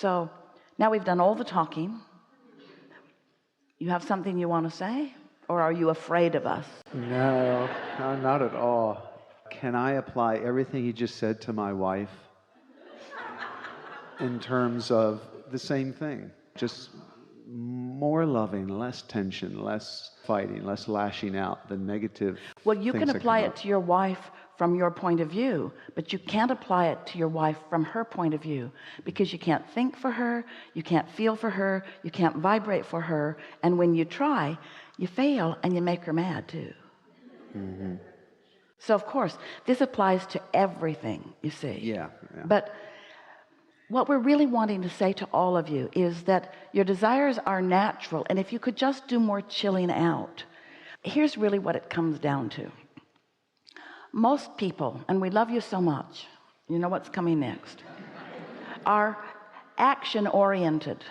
So now we've done all the talking. You have something you want to say, or are you afraid of us? No, not at all. Can I apply everything he just said to my wife in terms of the same thing? Just more loving, less tension, less fighting, less lashing out, the negative. Well, you can apply it to your wife from your point of view, but you can't apply it to your wife from her point of view, because you can't think for her, you can't feel for her, you can't vibrate for her, and when you try, you fail and you make her mad too. Mm-hmm. So of course this applies to everything, you see. Yeah. But what we're really wanting to say to all of you is that your desires are natural, and if you could just do more chilling out. Here's really what it comes down to. Most people, and we love you so much, you know what's coming next, are action oriented,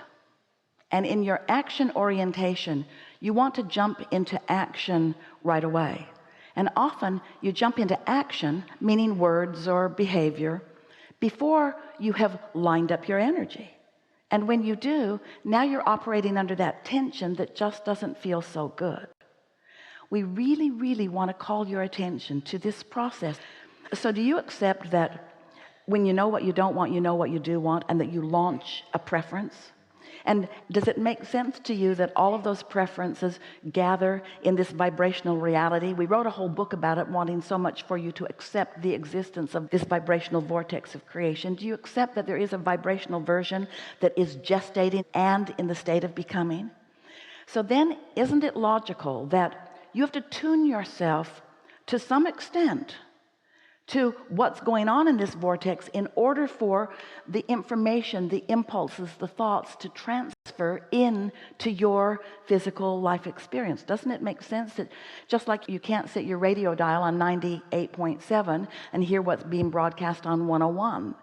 and in your action orientation you want to jump into action right away, and often you jump into action, meaning words or behavior, before you have lined up your energy. And when you do, now you're operating under that tension that just doesn't feel so good. We really, really want to call your attention to this process. So do you accept that when you know what you don't want, you know what you do want, and that you launch a preference? And does it make sense to you that all of those preferences gather in this vibrational reality? We wrote a whole book about it, wanting so much for you to accept the existence of this vibrational vortex of creation. Do you accept that there is a vibrational version that is gestating and in the state of becoming? So then, isn't it logical that you have to tune yourself to some extent to what's going on in this vortex in order for the information, the impulses, the thoughts to transfer into your physical life experience? Doesn't it make sense that just like you can't set your radio dial on 98.7 and hear what's being broadcast on 101,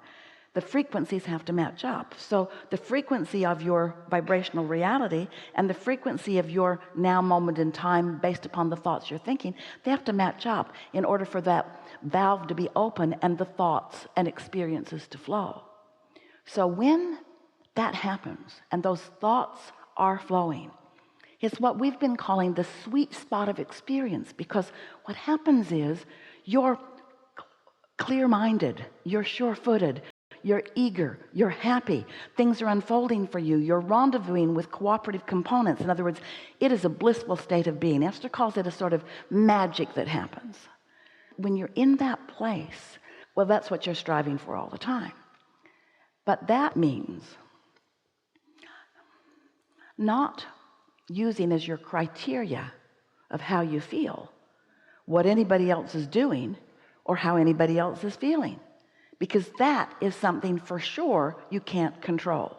the frequencies have to match up. So the frequency of your vibrational reality and the frequency of your now moment in time based upon the thoughts you're thinking, they have to match up in order for that valve to be open and the thoughts and experiences to flow. So when that happens and those thoughts are flowing, it's what we've been calling the sweet spot of experience, because what happens is you're clear-minded, you're sure-footed, you're eager, you're happy, things are unfolding for you, you're rendezvousing with cooperative components. In other words, it is a blissful state of being. Esther calls it a sort of magic that happens. When you're in that place, well, that's what you're striving for all the time. But that means not using as your criteria of how you feel what anybody else is doing or how anybody else is feeling, because that is something for sure you can't control.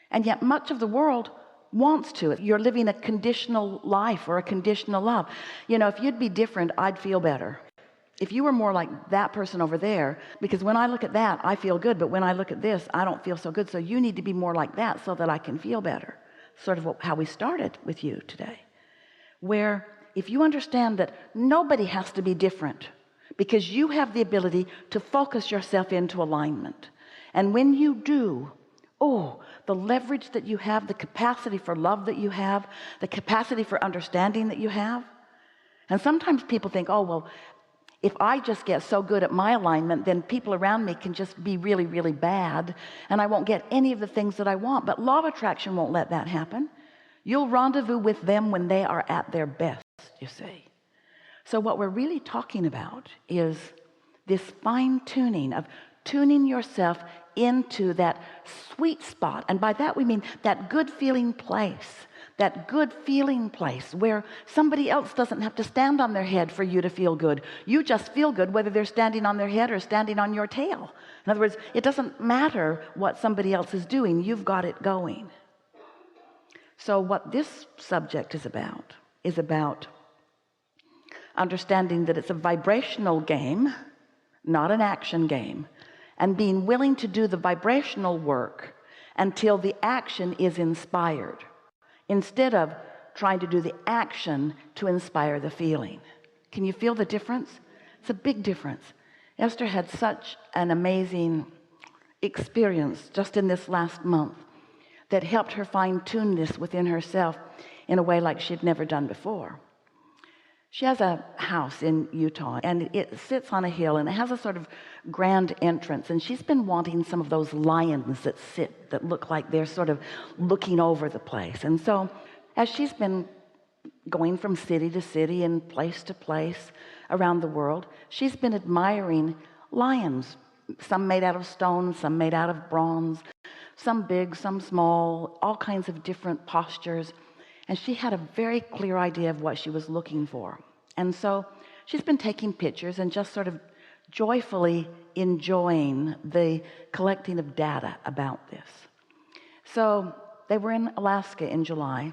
And yet much of the world wants to. You're living a conditional life or a conditional love. You know, if you'd be different, I'd feel better. If you were more like that person over there, because when I look at that, I feel good, but when I look at this, I don't feel so good. So you need to be more like that so that I can feel better. Sort of how we started with you today, where if you understand that nobody has to be different, because you have the ability to focus yourself into alignment. And when you do, oh, the leverage that you have, the capacity for love that you have, the capacity for understanding that you have. And sometimes people think, oh, well, if I just get so good at my alignment, then people around me can just be really, really bad, and I won't get any of the things that I want. But law of attraction won't let that happen. You'll rendezvous with them when they are at their best, you see. So what we're really talking about is this fine-tuning of tuning yourself into that sweet spot. And by that we mean that good feeling place, where somebody else doesn't have to stand on their head for you to feel good. You just feel good whether they're standing on their head or standing on your tail. In other words, it doesn't matter what somebody else is doing. You've got it going. So what this subject is about understanding that it's a vibrational game, not an action game, and being willing to do the vibrational work until the action is inspired, instead of trying to do the action to inspire the feeling. Can you feel the difference? It's a big difference. Esther had such an amazing experienced just in this last month that helped her fine-tune this within herself in a way like she'd never done before. She has a house in Utah, and it sits on a hill, and it has a sort of grand entrance, and she's been wanting some of those lions that look like they're sort of looking over the place. And so as she's been going from city to city and place to place around the world, she's been admiring lions, some made out of stone, some made out of bronze, some big, some small, all kinds of different postures. And she had a very clear idea of what she was looking for. And so she's been taking pictures and just sort of joyfully enjoying the collecting of data about this. So they were in Alaska in July,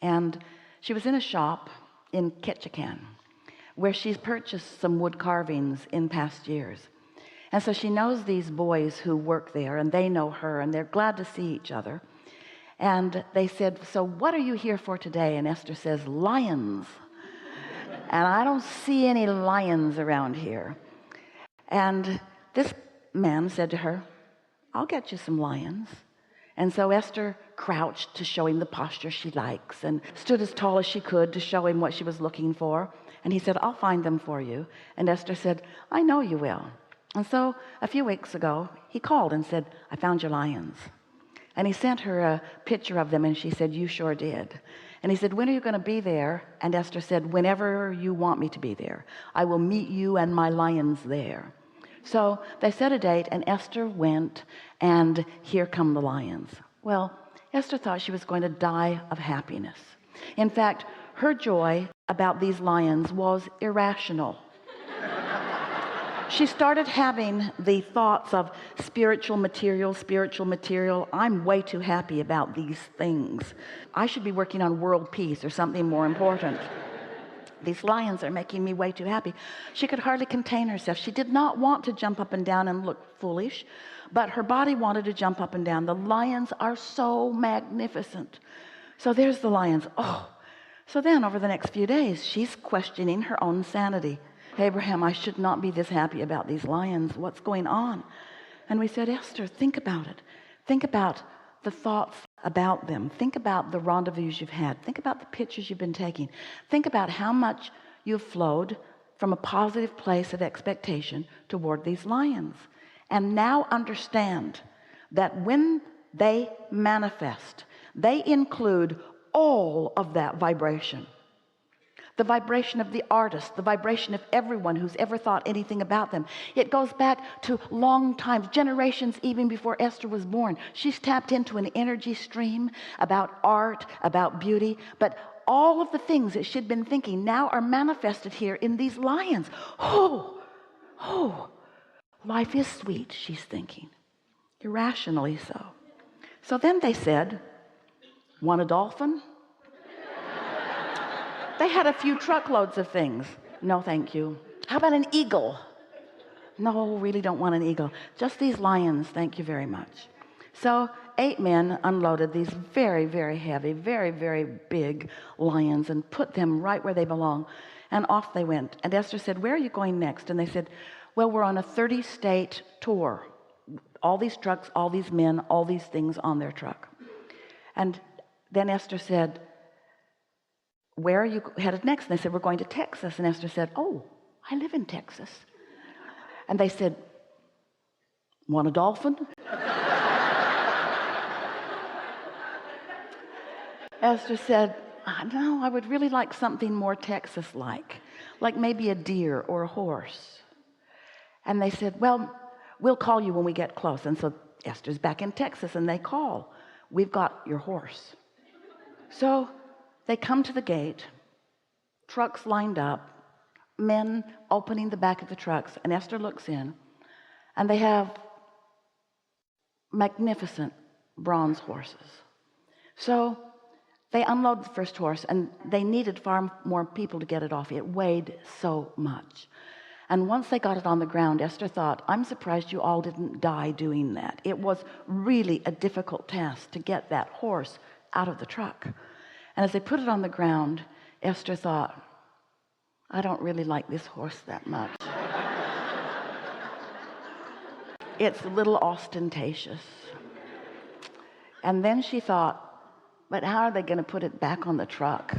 and she was in a shop in Ketchikan where she's purchased some wood carvings in past years. And so she knows these boys who work there, and they know her, and they're glad to see each other. And they said, so what are you here for today? And Esther says, lions. And I don't see any lions around here. And this man said to her, I'll get you some lions. And so Esther crouched to show him the posture she likes, and stood as tall as she could to show him what she was looking for. And he said, I'll find them for you. And Esther said, I know you will. And so a few weeks ago, he called and said, I found your lions. And he sent her a picture of them, and she said, you sure did. And he said, when are you going to be there? And Esther said, whenever you want me to be there. I will meet you and my lions there. So they set a date, and Esther went, and here come the lions. Well, Esther thought she was going to die of happiness. In fact, her joy about these lions was irrational. She started having the thoughts of spiritual material. I'm way too happy about these things. I should be working on world peace or something more important. These lions are making me way too happy. She could hardly contain herself. She did not want to jump up and down and look foolish, but her body wanted to jump up and down. The lions are so magnificent. So there's the lions. Oh, so then over the next few days, she's questioning her own sanity. Abraham, I should not be this happy about these lions. What's going on? And we said, Esther, think about it. Think about the thoughts about them. Think about the rendezvous you've had. Think about the pictures you've been taking. Think about how much you've flowed from a positive place of expectation toward these lions. And now understand that when they manifest, they include all of that vibration. The vibration of the artist, the vibration of everyone who's ever thought anything about them. It goes back to long times, generations even before Esther was born. She's tapped into an energy stream about art, about beauty, but all of the things that she'd been thinking now are manifested here in these lions. Oh, life is sweet, she's thinking, irrationally so. So then they said, want a dolphin? They had a few truckloads of things. No, thank you. How about an eagle? No, really don't want an eagle. Just these lions, thank you very much. So 8 men unloaded these very, very heavy, very, very big lions and put them right where they belong. And off they went. And Esther said, where are you going next? And they said, well, we're on a 30-state tour. All these trucks, all these men, all these things on their truck. And then Esther said, where are you headed next? And they said, we're going to Texas. And Esther said, oh, I live in Texas. And they said, want a dolphin? Esther said, no, I would really like something more Texas-like maybe a deer or a horse. And they said, well, we'll call you when we get close. And so Esther's back in Texas, and they call, we've got your horse. So they come to the gate, trucks lined up, men opening the back of the trucks, and Esther looks in, and they have magnificent bronze horses. So they unload the first horse, and they needed far more people to get it off. It weighed so much. And once they got it on the ground, Esther thought, I'm surprised you all didn't die doing that. It was really a difficult task to get that horse out of the truck. And as they put it on the ground, Esther thought, I don't really like this horse that much. It's a little ostentatious. And then she thought, but how are they going to put it back on the truck?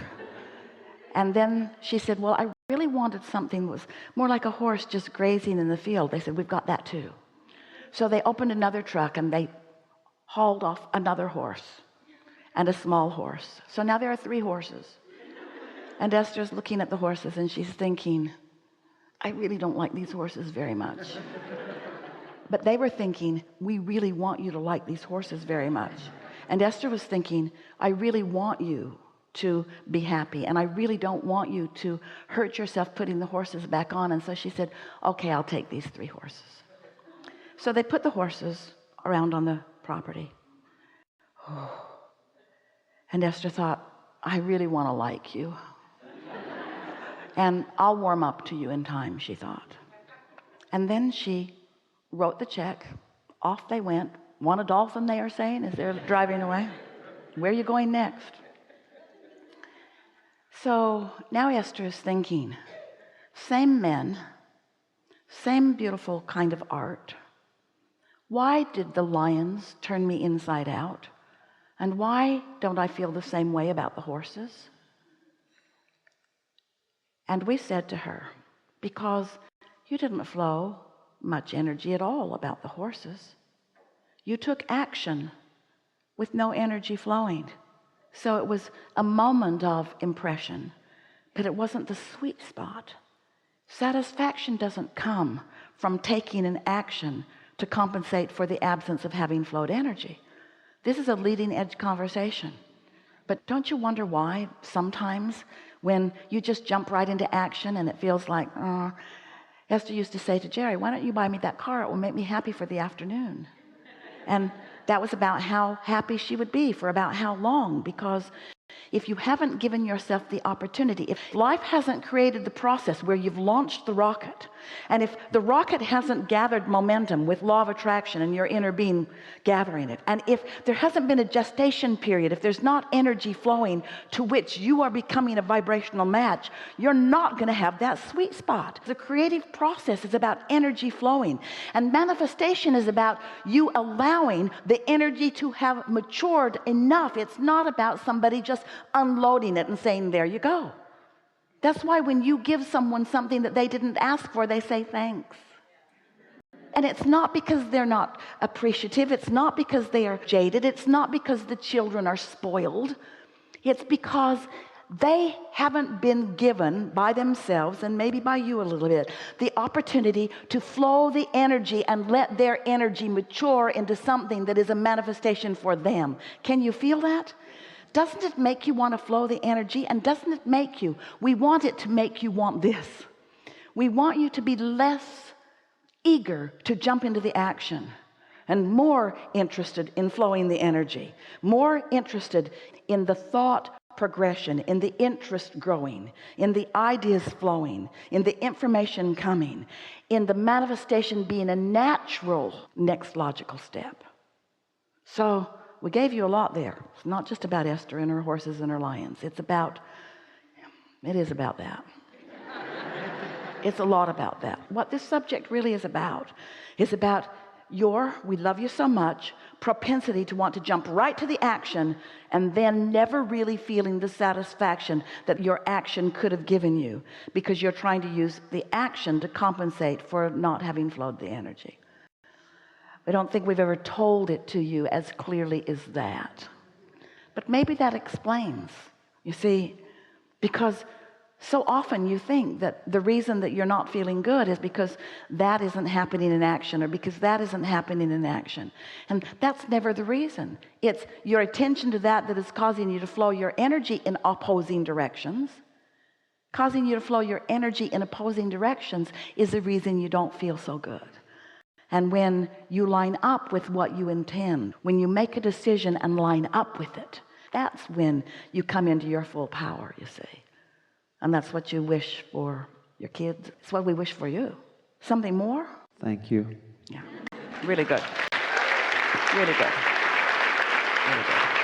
And then she said, well, I really wanted something that was more like a horse just grazing in the field. They said, we've got that too. So they opened another truck and they hauled off another horse and a small horse. So now there are 3 horses. And Esther's looking at the horses and she's thinking, I really don't like these horses very much. But they were thinking, we really want you to like these horses very much. And Esther was thinking, I really want you to be happy, and I really don't want you to hurt yourself putting the horses back on. And so she said, okay, I'll take these 3 horses. So they put the horses around on the property. And Esther thought, I really want to like you. And I'll warm up to you in time, she thought. And then she wrote the check. Off they went. Want a dolphin, they are saying, as they're driving away. Where are you going next? So now Esther is thinking, same men, same beautiful kind of art. Why did the lions turn me inside out? And why don't I feel the same way about the horses? And we said to her, because you didn't flow much energy at all about the horses. You took action with no energy flowing. So it was a moment of impression, but it wasn't the sweet spot. Satisfaction doesn't come from taking an action to compensate for the absence of having flowed energy. This is a leading edge conversation. But don't you wonder why sometimes when you just jump right into action and it feels like, Esther used to say to Jerry, why don't you buy me that car? It will make me happy for the afternoon. And that was about how happy she would be for about how long, because if you haven't given yourself the opportunity, if life hasn't created the process where you've launched the rocket, and if the rocket hasn't gathered momentum with law of attraction and your inner being gathering it, and if there hasn't been a gestation period, if there's not energy flowing to which you are becoming a vibrational match, you're not going to have that sweet spot. The creative process is about energy flowing, and manifestation is about you allowing the energy to have matured enough. It's not about somebody just unloading it and saying, there you go. That's why when you give someone something that they didn't ask for, they say thanks. And it's not because they're not appreciative. It's not because they are jaded. It's not because the children are spoiled. It's because they haven't been given by themselves, and maybe by you a little bit, the opportunity to flow the energy and let their energy mature into something that is a manifestation for them. Can you feel that? Doesn't it make you want to flow the energy? And doesn't it make you, we want it to make you want this. We want you to be less eager to jump into the action and more interested in flowing the energy, more interested in the thought progression, in the interest growing, in the ideas flowing, in the information coming, in the manifestation being a natural next logical step. So we gave you a lot there. It's not just about Esther and her horses and her lions. It is about that. It's a lot about that. What this subject really is about your, we love you so much, propensity to want to jump right to the action and then never really feeling the satisfaction that your action could have given you, because you're trying to use the action to compensate for not having flowed the energy. I don't think we've ever told it to you as clearly as that. But maybe that explains, you see, because so often you think that the reason that you're not feeling good is because that isn't happening in action, or because that isn't happening in action. And that's never the reason. It's your attention to that is causing you to flow your energy in opposing directions. Causing you to flow your energy in opposing directions is the reason you don't feel so good. And when you line up with what you intend, when you make a decision and line up with it, that's when you come into your full power, you see. And that's what you wish for your kids. It's what we wish for you. Something more? Thank you. Yeah. Really good. Really good. Really good.